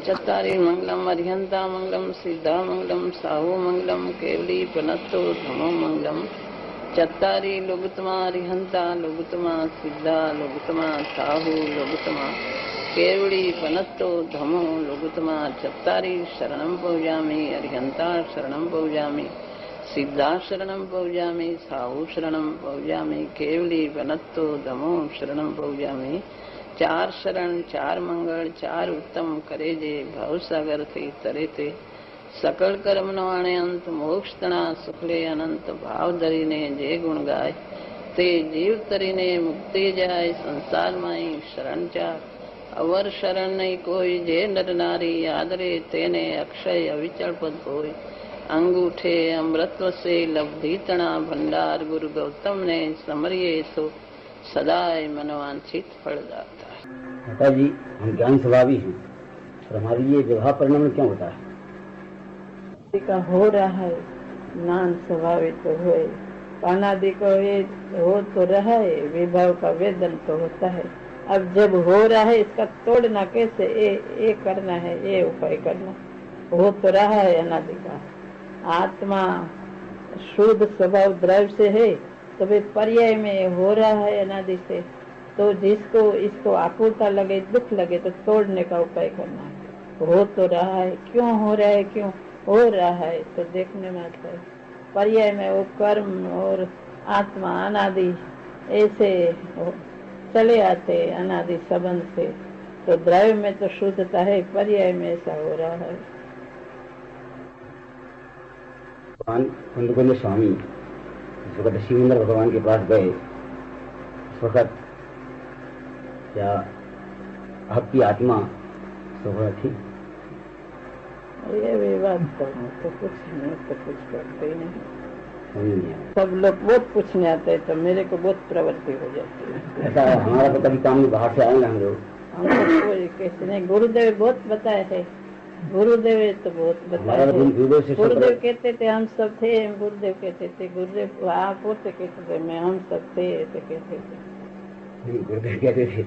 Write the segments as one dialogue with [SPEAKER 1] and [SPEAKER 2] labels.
[SPEAKER 1] चत्तारि मंगलम अरिहंता मंगलम सिद्धा मंगलम साहु मंगलम केवली पनत्तो धमो मंगलम चत्तारि लोगुतमा अरिहंता लोगुतमा सिद्धा लोगुतमा साहु लोगुतमा केवली पनत्तो धमो लोगुतमा चत्तारि शरणं पौजामि अरिहंता शरणं पौजामि सिद्धा शरणं पौजामि साहु शरणं पौजामि केवली पनत्तो धमो शरणं पौजामि चार शरण चार मंगल चार उत्तम करे जे भाव सागर थी तरे ते सकल कर्म नो आणे अंत मोक्ष तना सुखले अनंत भाव धरीने जे गुण गाय ते जीव तरीने मुक्ति जाय संसार माई शरण चार अवर शरण नहीं कोई जे नर नारी आदरे तेने अक्षय अविचल पद कोई अंगूठे अमृतव से लब्धि तना भंडार गुरु गौतम ने समरिये सो सदाय मनवांछित फल दाता है।
[SPEAKER 2] माता जी, हम ज्ञान स्वभावी हैं, पर हमारे लिए विवाह परिणाम क्यों होता है?
[SPEAKER 1] का हो रहा है ज्ञान स्वभावित तो हो, पानादि को ये हो तो रहा है, विभाव का वेदन तो होता है। अब जब हो रहा है इसका तोड़ना कैसे, ये करना है, ये उपाय करना। हो तो रहा है अनादि का, आत्मा शुद्ध स्वभाव द्रव्य से है, तो वे पर्याय में हो रहा है अनादि से, तो जिसको इसको आकुलता लगे दुख लगे तो तोड़ने का उपाय करना है। हो तो रहा है, क्यों हो रहा है, क्यों हो रहा है, तो देखने में आता है। पर्याय में वो कर्म और आत्मा अनादि ऐसे चले आते अनादि संबंध से, तो द्रव्य में तो शुद्धता है, पर्याय में ऐसा हो रहा है।
[SPEAKER 2] भगवान कुंद स्वामी इस वक्त शिवेंद्र भगवान के पास गए, उस वक्त क्या आपकी आत्मा सोहरा थी?
[SPEAKER 1] ये विवाद तो कुछ नहीं, तो कुछ करते ही नहीं। सब लोग बहुत पूछने आते हैं, तो मेरे को बहुत प्रवृत्ति हो जाती है।
[SPEAKER 2] ऐसा हमारा तो कभी काम बाहर से आएंगे हम लोग,
[SPEAKER 1] हमको कोई कैसे नहीं। गुरुदेव बहुत बताए है, गुरुदेव तो बहुत बताए। गुरुदेव कहते थे हम सब थे, गुरुदेव कहते थे, गुरुदेव आप होते कहते थे, मैं हम सब थे ऐसे कहते थे।
[SPEAKER 2] गुरुदेव कहते थे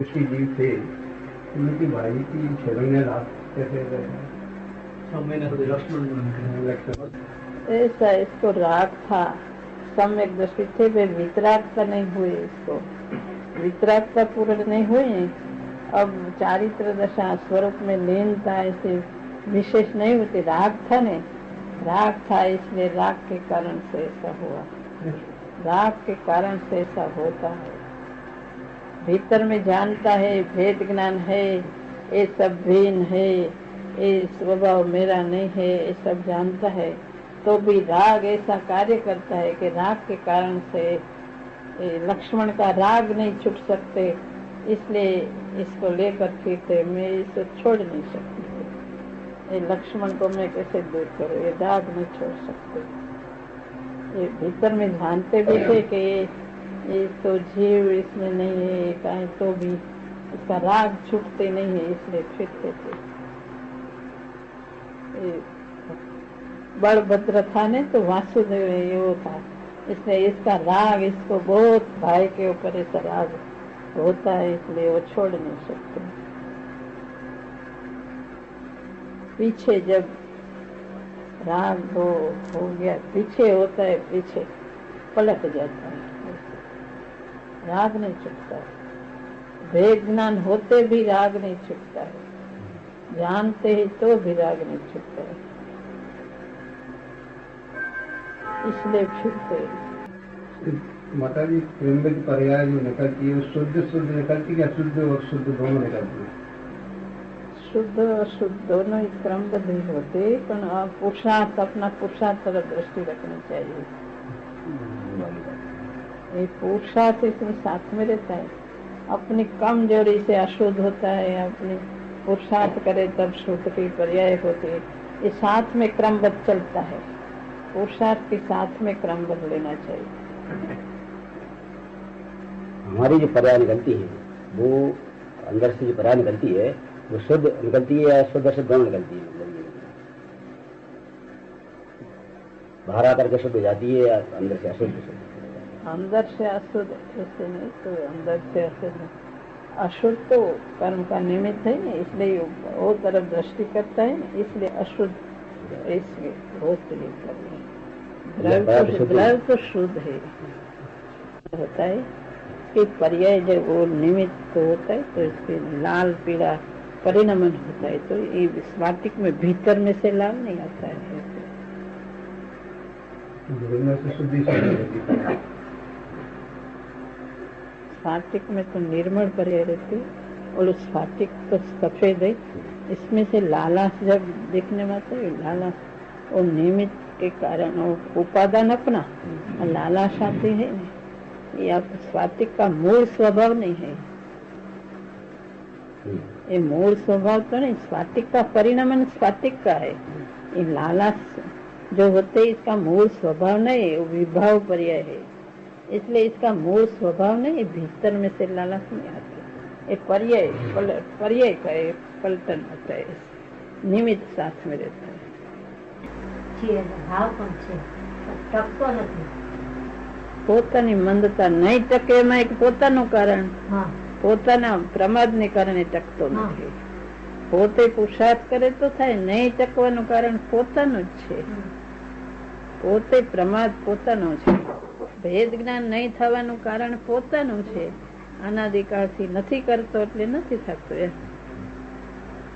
[SPEAKER 3] उसकी जीव थे, उनकी भाई की छलंगे रात कैसे
[SPEAKER 1] ऐसा इसको राग था, सम्यक दृष्टि थे, वे वितरागता नहीं हुए, इसको वितरागता पूर्ण नहीं हुई। अब चारित्र दशा स्वरूप में लीनता ऐसे विशेष नहीं होती, राग था ने, राग था इसलिए राग के कारण से ऐसा हुआ, राग के कारण से ऐसा होता है। भीतर में जानता है, भेद ज्ञान है, ये सब भिन्न है, ये स्वभाव मेरा नहीं है, ये सब जानता है, तो भी राग ऐसा कार्य करता है कि राग के कारण से लक्ष्मण का राग नहीं छूट सकते, इसलिए इसको लेकर फिरते, मैं इसको छोड़ नहीं सकती। ये लक्ष्मण को मैं कैसे दूर करूं, ये राग नहीं छोड़ सकते। ये भीतर में जानते भी थे कि ये तो जीव इसमें नहीं है कहीं, तो भी इसका राग छूटते नहीं है, इसलिए फिरते थे। बलभद्र था ने तो वासुदेव ये वो था, इसलिए इसका राग, इसको बहुत भाई के ऊपर ऐसा राग होता है, इसलिए वो छोड़ नहीं सकते। पीछे जब राग हो गया, पीछे होता है, पीछे पलट जाता है, राग नहीं छूटता है। भेद ज्ञान होते भी राग नहीं छूटता है, जानते ही तो भी राग नहीं छूटता है, इसलिए फिरते।
[SPEAKER 3] माता जी, प्रेम की पर्याय जो निकलती है, शुद्ध निकलती है, शुद्ध और शुद्ध दोनों निकलती है?
[SPEAKER 1] शुद्ध और शुद्ध दोनों ही क्रमबद्ध ही होते, पर पुरुषार्थ, अपना पुरुषार्थ तरफ दृष्टि रखनी चाहिए। ये पुरुषार्थ इसमें साथ में रहता है, अपनी कमजोरी से अशुद्ध होता है, अपनी पुरुषार्थ करे तब शुद्ध की पर्याय होती है। ये साथ में क्रमबद्ध चलता है, पुरुषार्थ के साथ में क्रमबद्ध लेना चाहिए।
[SPEAKER 2] हमारी जो पर्याय निकलती है, वो अंदर से जो पर्याय निकलती है, वो शुद्ध निकलती है या शुद्ध से दोनों निकलती है? बाहर आकर के शुद्ध हो जाती है या अंदर से अशुद्ध?
[SPEAKER 1] अंदर से अशुद्ध ऐसे नहीं, तो अंदर से अशुद्ध अशुद्ध तो कर्म का निमित्त है ना, इसलिए वो तरफ दृष्टि करता है ना, इसलिए अशुद्ध इसलिए बहुत तकलीफ कर रहे हैं। द्रव्य तो शुद्ध है, होता है कि पर्याय जब वो निमित्त होता है तो इसके लाल पीला परिणमन होता है, तो ये स्फाटिक में भीतर में से लाल नहीं आता है। स्फाटिक में तो निर्मल पर्याय रहती, और स्फाटिक तो सफेद है, इसमें से लालाश जब दिखने में आता है, लालाश और निमित्त के कारण और उपादान अपना लालाश आती है, ये आप स्फाटिक का मूल स्वभाव नहीं है, ये मूल स्वभाव तो नहीं, स्फाटिक का परिणाम स्फाटिक का है। ये लालाश जो होते इसका मूल स्वभाव नहीं है, वो विभाव पर्याय है, इसलिए इसका मूल स्वभाव नहीं, भीतर में से लालच नहीं आती। ये पर्याय पर्याय का एक पलटन होता है, निमित्त साथ में रहता है। પોતાની મંદતા નહીં ટકે એમાં એક પોતાનું કારણ, પોતાના પ્રમાદને કારણે ટકતો નથી, પોતે પુરુષાર્થ કરે તો થાય, નહીં ટકવાનું કારણ પોતાનું જ છે, પોતે પ્રમાદ પોતાનો છે, ભેદ જ્ઞાન નહીં થવાનું કારણ પોતાનું છે, અનાદિકાળથી નથી કરતો એટલે નથી થતું, એ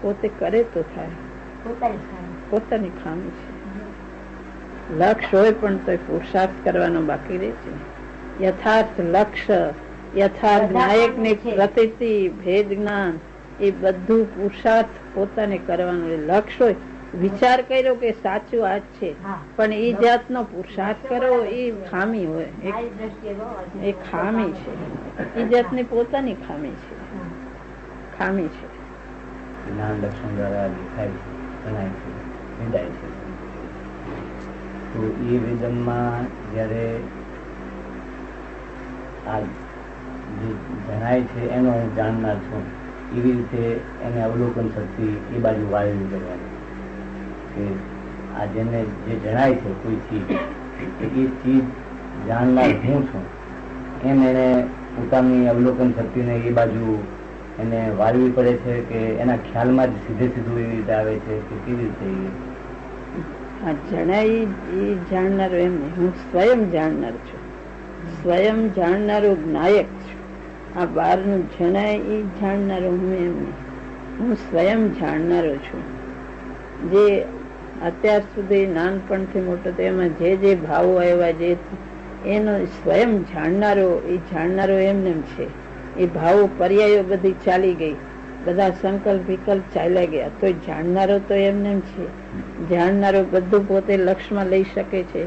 [SPEAKER 1] પોતે કરે તો થાય, પોતાની ખામી છે। લક્ષ હોય પણ તો પુરુષાર્થ કરવાનો બાકી રહે છે। યથાર્થ લક્ષ્ય, યથાર્થ નાયક ની પ્રતીતિ, ભેદ જ્ઞાન એ બધું પુરુષાર્થ પોતાને કરવાનું। લક્ષ હોય, વિચાર કર્યો કે સાચું આ જ છે, પણ એ જાતનો પુરુષાર્થ કરવો એ ખામી હોય, એ ખામી છે, એ જાતની પોતાની ખામી છે, ખામી છે।
[SPEAKER 2] જ્ઞાન લક્ષણ દ્વારા દેખાય છે, જણાય છે, વિદાય છે, તો એ વેદનમાં જયારે આ જે જણાય છે એનો હું જાણનાર છું, એવી રીતે એને અવલોકન શક્તિ એ બાજુ વાળવી કરવાની કે આ જેને જે જણાય છે કોઈ ચીજ, એ ચીજ જાણનાર હું છું, એમ એને પોતાની અવલોકન શક્તિને એ બાજુ એને વાળવી પડે છે કે એના ખ્યાલમાં જ સીધે સીધું એવી રીતે આવે છે કે કેવી રીતે?
[SPEAKER 1] આ જણાય એ જાણનારો એમ નહીં, હું સ્વયં જાણનાર છું, સ્વયં જાણનારો જ્ઞાયક છું। આ બહારનું જણાય એ જાણનારો હું એમ નહીં, હું સ્વયં જાણનારો છું। જે અત્યાર સુધી નાનપણથી મોટો એમાં જે જે ભાવો આવ્યા, જે એનો સ્વયં જાણનારો, એ જાણનારો એમને છે। એ ભાવો પર્યાયો બધી ચાલી ગઈ, બધા સંકલ્પ વિકલ્પ ચાલ્યા ગયા, તો જાણનારો તો એમને છે। જાણનારો બધું પોતે લક્ષમાં લઈ શકે છે,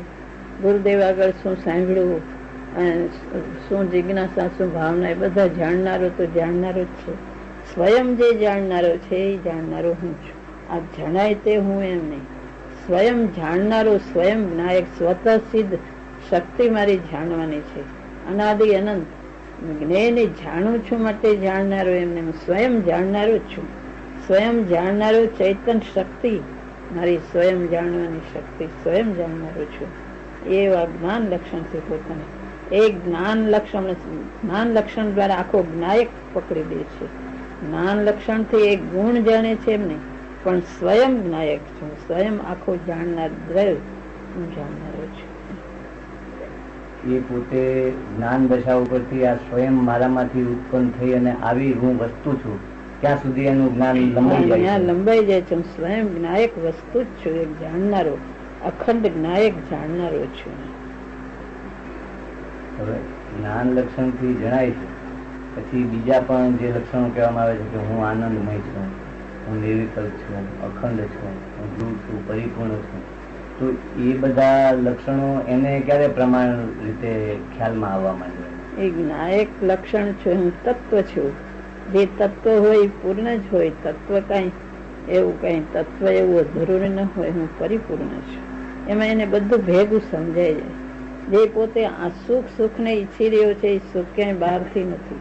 [SPEAKER 1] ગુરુદેવ આગળ શું સાંભળ્યું, શું જિજ્ઞાસા, શું ભાવના, એ બધા જાણનારો તો જાણનારો જ છે। સ્વયં જે જાણનારો છે એ જાણનારો હું છું। આ જણાય તે હું એમ નહીં, સ્વયં જાણનારો, સ્વયં જ્ઞાયક, સ્વતઃ સિદ્ધ શક્તિ મારી જાણવાની છે, અનાદિ અનંત જ્ઞેયને જાણું છું માટે જાણનારો એમને હું સ્વયં જાણનારો જ છું। સ્વયં જાણનારો ચૈતન શક્તિ મારી સ્વયં જાણવાની શક્તિ, સ્વયં જાણનારો છું। એવા જ્ઞાન લક્ષણથી પોતાને એક જ્ઞાન લક્ષણ દ્વારા આખો જ્ઞાયક પકડી દે છે। જ્ઞાન લક્ષણથી એક ગુણ જાણે છે એમ નહીં, પણ સ્વયં જ્ઞાયક છું, સ્વયં આખો જાણનાર દ્રવ્ય હું જાણનારો છું।
[SPEAKER 2] એ પોતે જ્ઞાન દશા ઉપરથી આ સ્વયં મારામાંથી ઉત્પન્ન થઈ અને આવી હું વસ્તુ છું ત્યાં સુધી એનું જ્ઞાન
[SPEAKER 1] લંબાઈ જાય છે। હું સ્વયં જ્ઞાયક વસ્તુ જ છું, એક જાણનારો, અખંડ જ્ઞાયક જાણનારો છું।
[SPEAKER 2] હવે જ્ઞાન લક્ષણ થી જણાય છે, પછી બીજા પણ જે લક્ષણો કહેવામાં આવે છે કે હું આનંદમય છું, હું નિર્વિકલ્પ છું, અખંડ છું, હું ધ્રુવ છું, પરિપૂર્ણ છું, તો એ બધા લક્ષણો એને ક્યારે પ્રમાણ રીતે ખ્યાલમાં આવવા માંડે?
[SPEAKER 1] એ જ્ઞાયક લક્ષણ છે, હું તત્વ છું, જે તત્વ હોય પૂર્ણ જ હોય, તત્વ કઈ એવું કઈ તત્વ એવું અધૂરું ન હોય, હું પરિપૂર્ણ છું। એમાં એને બધું ભેગું સમજાય જાય। જે પોતે આ સુખ ને ઈચ્છી રહ્યો છે એ સુખ ક્યાંય બહારથી નથી,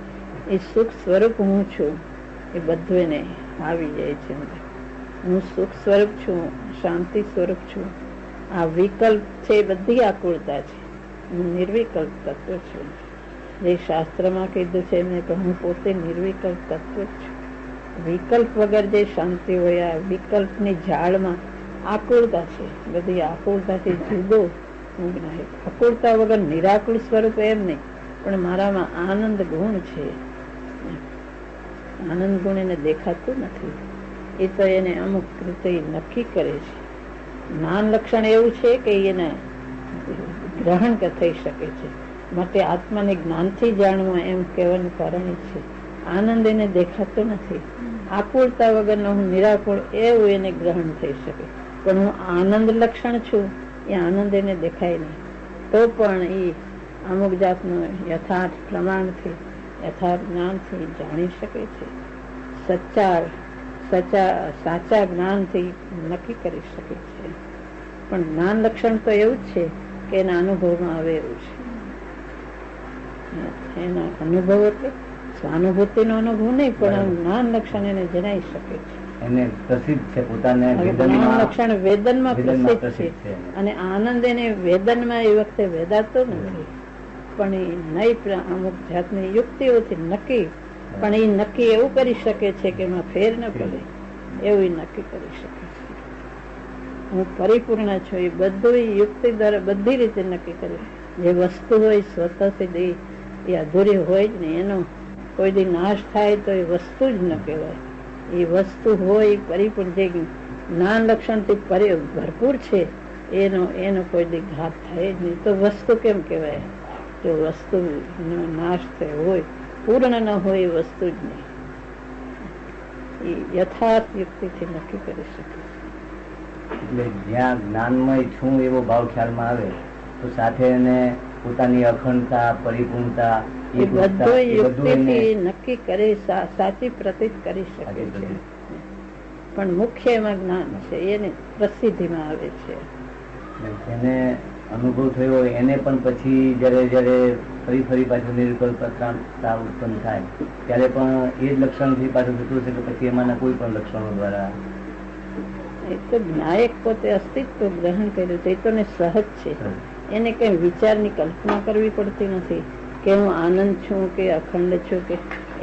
[SPEAKER 1] એ સુખ સ્વરૂપ હું છું, એ બધું એને આવી જાય છે। હું સુખ સ્વરૂપ છું, શાંતિ સ્વરૂપ છું। આ વિકલ્પ છે બધી આકુળતા છે, હું નિર્વિકલ્પ તત્વ છું। જે શાસ્ત્રમાં કીધું છે એમને કે હું પોતે નિર્વિકલ્પ તત્વ જ છું. વિકલ્પ વગર જે શાંતિ હોય, આ વિકલ્પની ઝાડમાં આકુળતા છે, બધી આકુળતાથી જુદો હું જ્ઞાયક. આકુળતા વગર નિરાકુળ સ્વરૂપ એમ નહીં, પણ મારામાં આનંદ ગુણ છે. આનંદ ગુણ એને દેખાતું નથી, એ તો એને અમુક રીતે નક્કી કરે છે. જ્ઞાન લક્ષણ એવું છે કે એને ગ્રહણ થઈ શકે છે, માટે આત્માને જ્ઞાનથી જાણવું એમ કહેવાનું કારણ છે. આનંદ એને દેખાતો નથી. આકુળતા વગરનો હું નિરાકુળ એવું એને ગ્રહણ થઈ શકે, પણ હું આનંદ લક્ષણ છું એ આનંદ એને દેખાય નહીં. તો પણ એ અમુક જાતનું યથાર્થ પ્રમાણથી, યથાર્થ જ્ઞાનથી જાણી શકે છે. સાચા જ્ઞાનથી નક્કી કરી શકે છે. પણ જ્ઞાન લક્ષણ તો એવું જ છે કે એના અનુભવમાં આવે એવું છે. એના અનુભવ એટલે સ્વાનુભૂતિનો અનુભવ નહીં, પણ જ્ઞાન લક્ષણ એને જણાઈ શકે છે.
[SPEAKER 2] એને પ્રસિદ્ધ છે પોતાને
[SPEAKER 1] જ્ઞાન લક્ષણ વેદનમાં પ્રસિદ્ધ છે, અને આનંદ એને વેદનમાં એ વખતે વેદાતો નથી, પણ એ નહીં અમુક જાતની યુક્તિઓથી નક્કી, પણ એ નક્કી એવું કરી શકે છે કે એમાં ફેર ન પડે, એવું નક્કી કરી શકે છે. હું પરિપૂર્ણ છું એ બધું યુક્તિ દ્વારા બધી રીતે નક્કી કરે. જે વસ્તુ હોય સ્વતઃથી એ અધૂરી હોય જ નહીં, એનો કોઈ દી નાશ થાય તો એ વસ્તુ જ ન કહેવાય. એ વસ્તુ હોય પરિપૂર્ણ, જે જ્ઞાન લક્ષણથી ભરપૂર છે એનો કોઈ દી ઘાત થાય જ નહીં, તો વસ્તુ કેમ કહેવાય? જો વસ્તુ નાશ થયો હોય, પૂર્ણ ન હોય એ વસ્તુ જ નહીં. એ યથાર્થ યુક્તિથી નક્કી કરી શકે.
[SPEAKER 2] એટલે જ્યાં જ્ઞાનમય છું એવો ભાવ ખ્યાલમાં આવે તો સાથે એને પોતાની અખંડતા, પરિપૂર્ણતા
[SPEAKER 1] એ બધું યુક્તિથી નક્કી કરી સાચી પ્રતીત કરી શકે છે. પણ મુખ્ય એમાં જ્ઞાન છે, એને પ્રસિદ્ધિમાં આવે છે.
[SPEAKER 2] એને અનુભવ થયો એને પણ પછી જયારે ફરી પાછું નિર્વિકલ્પતા ઉત્પન્ન થાય ત્યારે પણ એ જ લક્ષણથી પાછું થતું હશે કે પછી એમાંના કોઈ પણ લક્ષણો દ્વારા?
[SPEAKER 1] એ તો જ્ઞાયક પોતે અસ્તિત્વ ગ્રહણ કર્યું છે, એ તો સહજ છે. એને કઈ વિચારની કલ્પના કરવી પડતી નથી કે હું આનંદ છું કે અખંડ છું, કે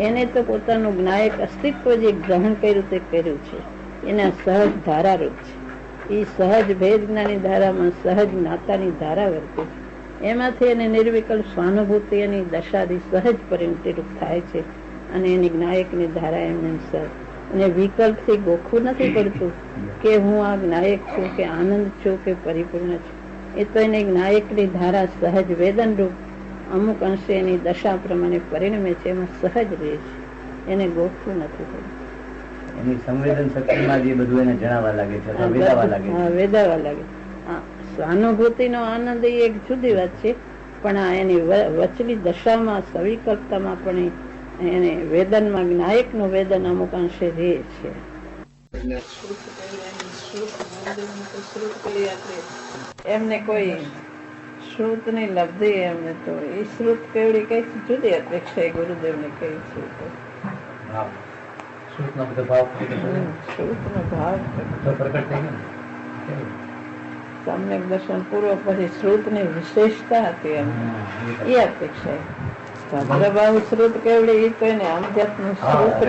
[SPEAKER 1] એને તો પોતાનું જ્ઞાયક અસ્તિત્વ જે ગ્રહણ કર્યું તે કર્યું છે. એના સહજ ધારારૂપ છે. એ સહજ ભેદ જ્ઞાની ધારામાં સહજ જ્ઞાતાની ધારા વર્તે છે. એમાંથી એને નિર્વિકલ્પ સ્વાનુભૂતિ એની દશાથી સહજ પરિણતિ રૂપ થાય છે, અને એની જ્ઞાયકની ધારા એમને સહજ. અને વિકલ્પથી ગોખવું નથી પડતું કે હું આ જ્ઞાયક છું કે આનંદ છું કે પરિપૂર્ણ છું. એ તો એને જ્ઞાયકની ધારા સહજ વેદન રૂપ અમુક અંશે એની દશા પ્રમાણે પરિણમે છે, એમાં સહજ રહે છે. એને ગોખવું નથી પડતું.
[SPEAKER 2] એની સંવેદન શક્તિમાં જે બધું એને જણાવવા લાગે છે,
[SPEAKER 1] વેદાવા લાગે. સ્વાનુભૂતિનો આનંદ એ એક જુદી વાત છે, પણ આ એની વચલી દશામાં સવિકલ્પતામાં પણ એને વેદનમાં જ્ઞાયકનું વેદન અમુક અંશે રહે છે. એમને કોઈ શ્રુતની લબ્ધિ, એમને તો એ શ્રુત કેવડી કઈ જુદી અપેક્ષા એ ગુરુદેવને કહી છે. શ્રુતનો ભાવ સમ્યક દર્શન પૂર્વ પછી શ્રુતની વિશેષતા હતી એમને, એ અપેક્ષા. ભદ્રભાવ શ્રુત કેવડી એ તો એને આમ જાતનું શ્રુત.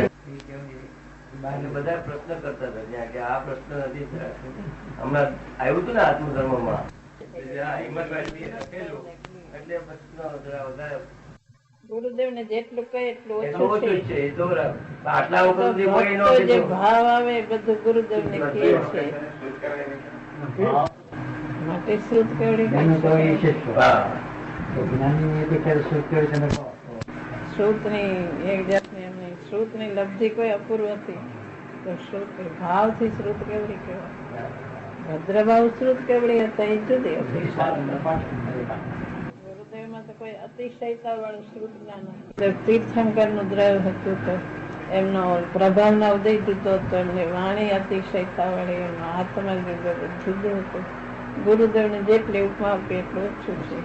[SPEAKER 2] બધા પ્રશ્ન કરતા હતા કે આ પ્રશ્ન નથી હમણાં આવ્યું હતું ને આત્મધર્મમાં,
[SPEAKER 1] ગુરુદેવ ને જેટલું કહે એટલું ઓછું છે. જે ભાવ આવે બધું ગુરુદેવ ને કહે છે, માટે શ્રુત કેવડી શ્રુતની એક જાતની એમની શ્રુતની લબ્ધિ કોઈ અપૂર્વ હતી, તો શ્રુત ભાવથી શ્રુત કેવડી કહેવાય. ભદ્રભાવ શ્રુત કેવડી હતા એ જુદી હતી. ગુરુદેવમાં તો કોઈ અતિશયતા વાળું શ્રુત જ્ઞાન હતું. તીર્થંકર નું દ્રવ્ય હતું તો એમનો પ્રભાવના ઉદય જુદો હતો, એમની વાણી અતિશયતા વાળી, એમનો આત્મા જુદો હતો. ગુરુદેવને જેટલી ઉપમા આપી એટલું ઓછું છે.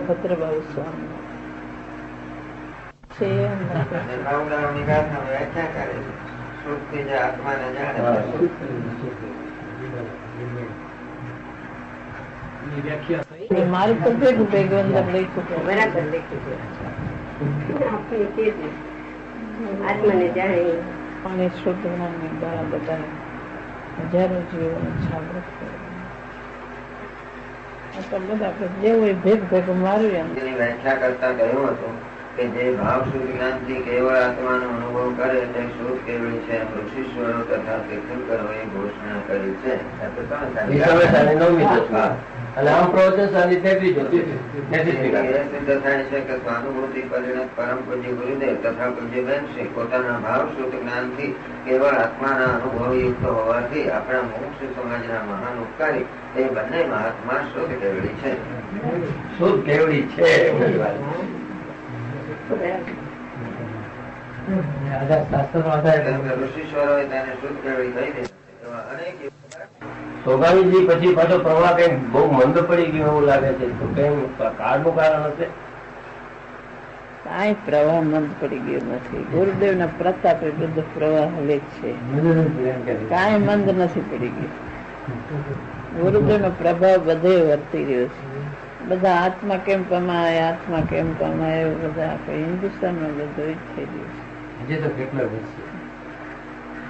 [SPEAKER 1] ભદ્રભાવ સ્વામી છે મારું તો ભેગું ભેગું અંદર લખ્યું છે.
[SPEAKER 4] બરાબર લખ્યું છે. આપણે તે જ આત્માને જાણે
[SPEAKER 1] પાણી શુદ્ધ જ્ઞાનની દ્વારા બધાને હજારો જીવોને જાગૃત કરે. આ તો બધા આપણે જેવું એ ભેગ ભેગું માર્યું એમ.
[SPEAKER 5] તેની વ્યાખ્યા કરતા કહ્યું હતું કે જે ભાવ શુદ્ધ જ્ઞાનથી કેવળ આત્માનો અનુભવ કરે તે શુદ્ધ કેવળી છે. ઋષિશ્વરો તથા તીર્થંકરોએ ઘોષણા કરી છે.
[SPEAKER 2] અને આમ પ્રવચન સાલી તેત્રીસ
[SPEAKER 5] એ સિદ્ધ થાય છે કે સ્વાનુભૂતિ પરિણત પરમ પૂજ્ય ગુરુદેવ તથા પૂજ્ય બેનશ્રી પોતાના ભાવ શુદ્ધ જ્ઞાનથી કેવળ આત્માના અનુભવ યુક્ત હોવાથી આપણા મોક્ષ સમાજના મહાન ઉપકારી એ બંને મહાત્મા શુદ્ધ કેવળી છે.
[SPEAKER 2] શુદ્ધ કેવડી છે.
[SPEAKER 5] ઋષિશ્વરોએ તેને શુદ્ધ કેવળી કહી દે એવા અનેક
[SPEAKER 2] સ્વામીજી પછી પાછો પ્રવાહ કઈ બહુ મંદ પડી ગયો એવું લાગે છે, તો કઈ કાળનું કારણ હશે?
[SPEAKER 1] કાંઈ પ્રવાહ મંદ પડી ગયો નથી. ગુરુદેવ ના પ્રતાપે બધો પ્રવાહ હલે જ છે. કાંઈ મંદ નથી પડી ગયું. ગુરુદેવ નો પ્રભાવ બધે વર્તી રહ્યો છે. બધા આત્મા કેમ પમાય, આત્મા કેમ પમાય, એવું બધા આપણે હિન્દુસ્તાનમાં બધું જ થઈ ગયું છે.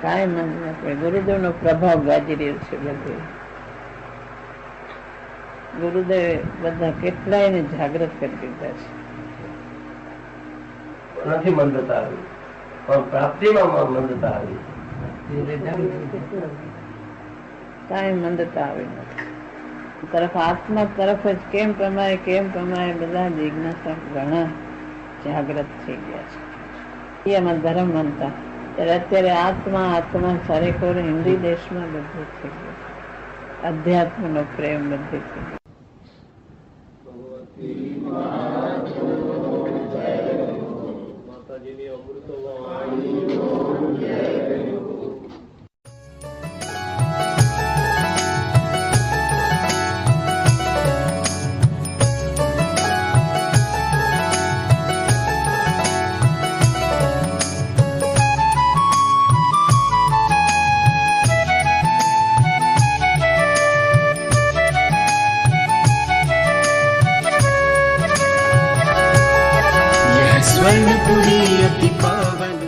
[SPEAKER 1] કાંઈ મંદ ન પડે. ગુરુદેવ નો પ્રભાવ ગાજી રહ્યો છે બધે. ગુરુદેવ બધા કેટલાય ને જાગૃત કરી દીધા છે.
[SPEAKER 2] નથી મંદતા આવી, પણ પ્રાપ્તિમાં મંદતા આવી.
[SPEAKER 1] કાંઈ મંદતા આવી નથી. તરફ આત્મા તરફ જ કેમ પમાય બધા જિજ્ઞાસા ઘણા જાગૃત થઈ ગયા છે. એમાં ધર્મ માનતા ત્યારે અત્યારે આત્મા સારેકોર હિન્દી દેશમાં બધું થઈ ગયું. અધ્યાત્મ નો પ્રેમ બધે થઈ ગયો.
[SPEAKER 6] स्वर्णपुरी अति पावन